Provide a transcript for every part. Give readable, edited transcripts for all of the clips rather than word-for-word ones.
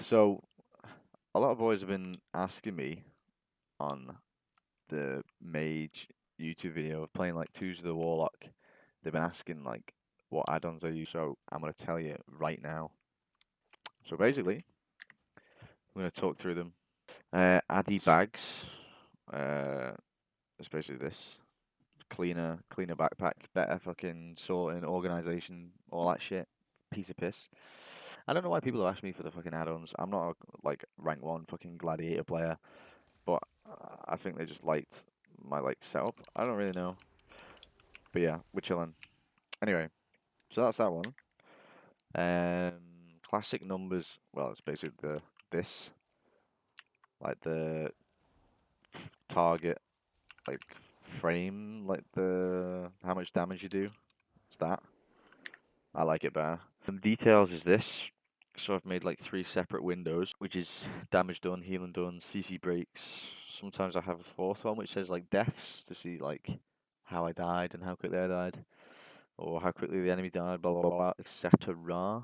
So a lot of boys have been asking me on the mage YouTube video of playing like Twos of the Warlock. They've been asking like what add-ons I use, so I'm gonna tell you right now. So basically, I'm gonna talk through them. Addy bags. It's basically this. Cleaner backpack, better fucking sorting, organization, all that shit. Piece of piss. I don't know why people have asked me for the fucking add-ons. I'm not a like rank one fucking gladiator player. But I think they just liked my like setup. I don't really know, but yeah, we're chilling. Anyway, so that's that one. Classic numbers. Well, it's basically this like the target like frame, like the how much damage you do. It's that. I like it better. Some details is this. So I've made like 3 separate windows, which is damage done, healing done, CC breaks. Sometimes I have a fourth one which says like deaths to see like how I died and how quickly I died, or how quickly the enemy died, blah blah blah, etc.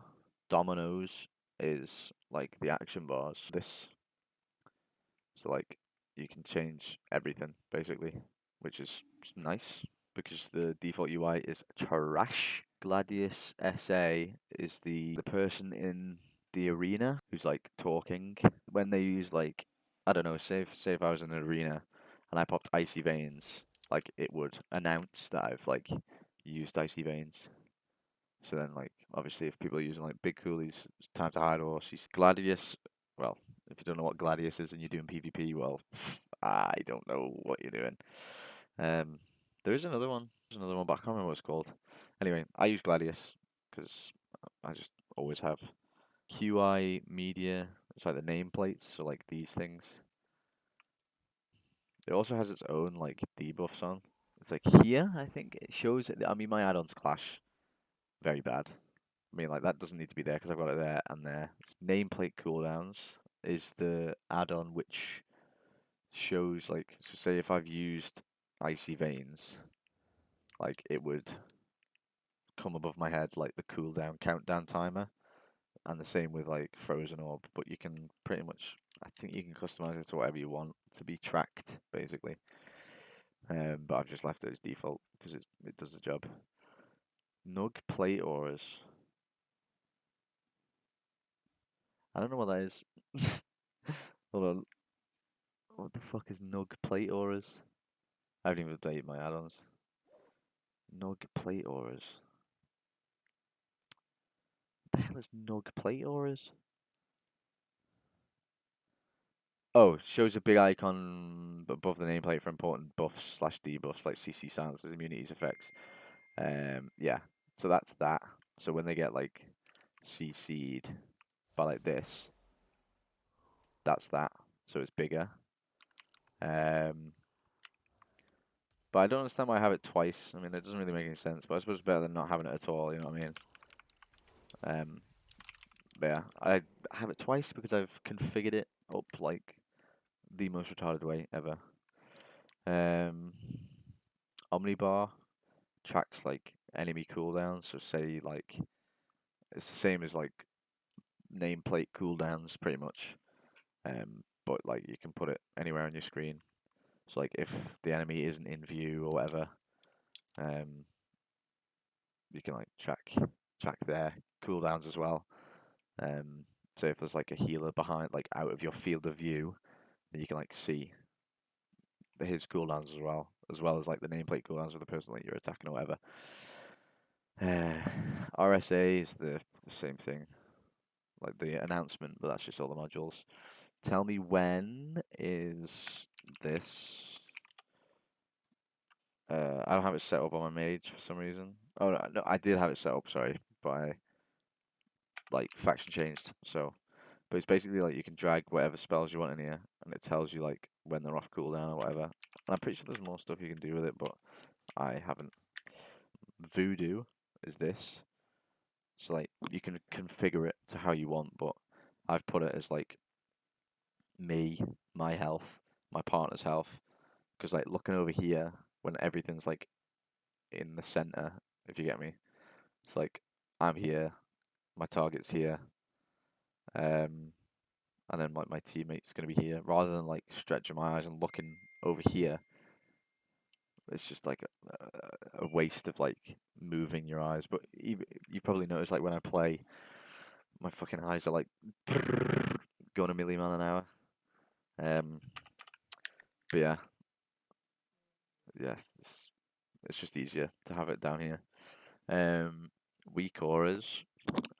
Dominoes is like the action bars. This, so like you can change everything basically, which is nice because the default UI is trash. Gladius SA is the person in the arena who's like talking. When they use like, I don't know, say if I was in an arena and I popped icy veins, like it would announce that I've like used icy veins. So then like obviously if people are using like big coolies, it's time to hide or she's Gladius. Well, if you don't know what Gladius is and you're doing PvP, well, I don't know what you're doing. Um, there is another one. There's another one, but I can't remember what it's called. Anyway, I use Gladius because I just always have. QI media. It's like the nameplates, so like these things. It also has its own like debuffs on. It's like here, I think it shows it. I mean, my add-ons clash very bad. I mean, like that doesn't need to be there because I've got it there and there. It's nameplate cooldowns is the add-on which shows like, so say if I've used icy veins, like it would come above my head like the cooldown countdown timer, and the same with like frozen orb. But you can pretty much, I think you can customize it to whatever you want to be tracked, basically. But I've just left it as default because it does the job. Nug plate auras. I don't know what that is. Hold on. What the fuck is Nug plate auras? I haven't even updated my add-ons. Nug plate auras. What the hell is Nug plate auras? Oh, shows a big icon above the nameplate for important buffs slash debuffs like CC silences, immunities, effects. Yeah. So that's that. So when they get like CC'd by like this, that's that. So it's bigger. But I don't understand why I have it twice. I mean, it doesn't really make any sense. But I suppose it's better than not having it at all. You know what I mean? But yeah, I have it twice because I've configured it up like the most retarded way ever. Omnibar tracks like enemy cooldowns. So say like it's the same as like nameplate cooldowns pretty much. But like you can put it anywhere on your screen. So like if the enemy isn't in view or whatever, you can like track their cooldowns as well. So if there's like a healer behind, like out of your field of view, then you can like see his cooldowns as well as like the nameplate cooldowns of the person that you're attacking or whatever. RSA is the same thing, like the announcement, but that's just all the modules. Tell me when is this? I don't have it set up on my mage for some reason. Oh no, I did have it set up. Sorry, but I like faction changed. So, but it's basically like you can drag whatever spells you want in here, and it tells you like when they're off cooldown or whatever. And I'm pretty sure there's more stuff you can do with it, but I haven't. Voodoo is this. So like you can configure it to how you want, but I've put it as like me, my health, my partner's health, because like looking over here when everything's like in the center, if you get me, it's like I'm here, my target's here. Um, my teammate's gonna be here, rather than like stretching my eyes and looking over here. It's just like a waste of like moving your eyes. But even, you probably notice like when I play, my fucking eyes are like going a million mile an hour. Um, but yeah, it's just easier to have it down here. Weak auras.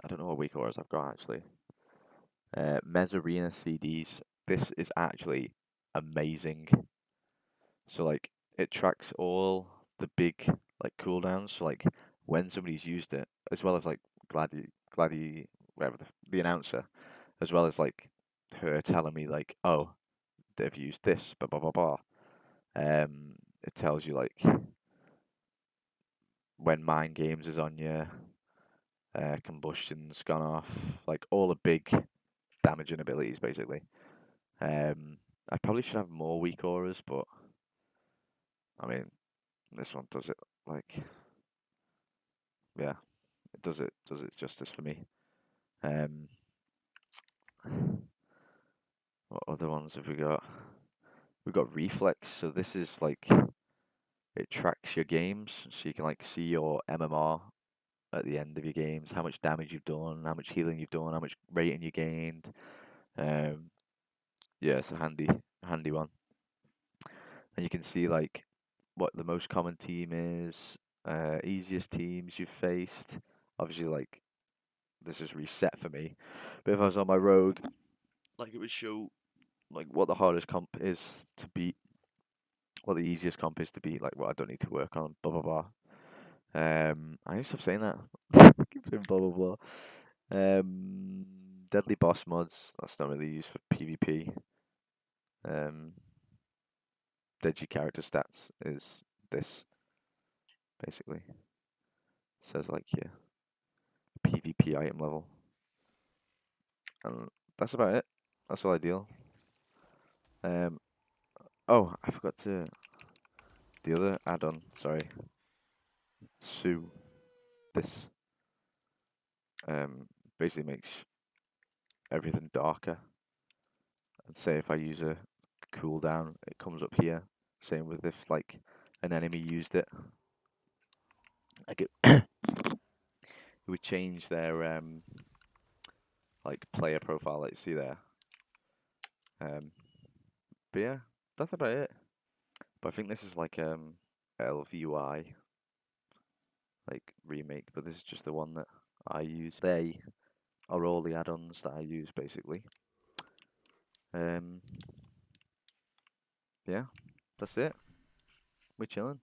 I don't know what weak auras I've got actually. Mezzarena CDs. This is actually amazing. So like it tracks all the big like cooldowns. So like when somebody's used it, as well as like whatever the announcer, as well as like her telling me like, oh, they've used this, blah blah blah blah. It tells you like when Mind Games is on you, combustion's gone off, like all the big damaging abilities basically. I probably should have more weak auras, but I mean, this one does it like, yeah, it does it justice for me. Um, what other ones have we got? We've got reflex, so this is like it tracks your games, so you can like see your MMR at the end of your games, how much damage you've done, how much healing you've done, how much rating you gained. Um, yeah, it's a handy one. And you can see like what the most common team is, easiest teams you've faced. Obviously, like this is reset for me, but if I was on my rogue, like it would show like what the hardest comp is to beat, what the easiest comp is to beat, like what I don't need to work on, blah blah blah. I need to stop saying that. Keep saying blah blah blah. Deadly boss mods. That's not really used for PvP. Um, Deadly character stats is this basically. It says like here PvP item level, and that's about it. That's all I deal. Um, oh, I forgot to the other add-on. Sorry, Sue. This basically makes everything darker. And say if I use a cooldown, it comes up here. Same with if like an enemy used it. Like it would change their like player profile, like you see there. But yeah, that's about it. But I think this is like LVUI like remake, but this is just the one that I use. They are all the add-ons that I use basically. Yeah, that's it. We're chilling.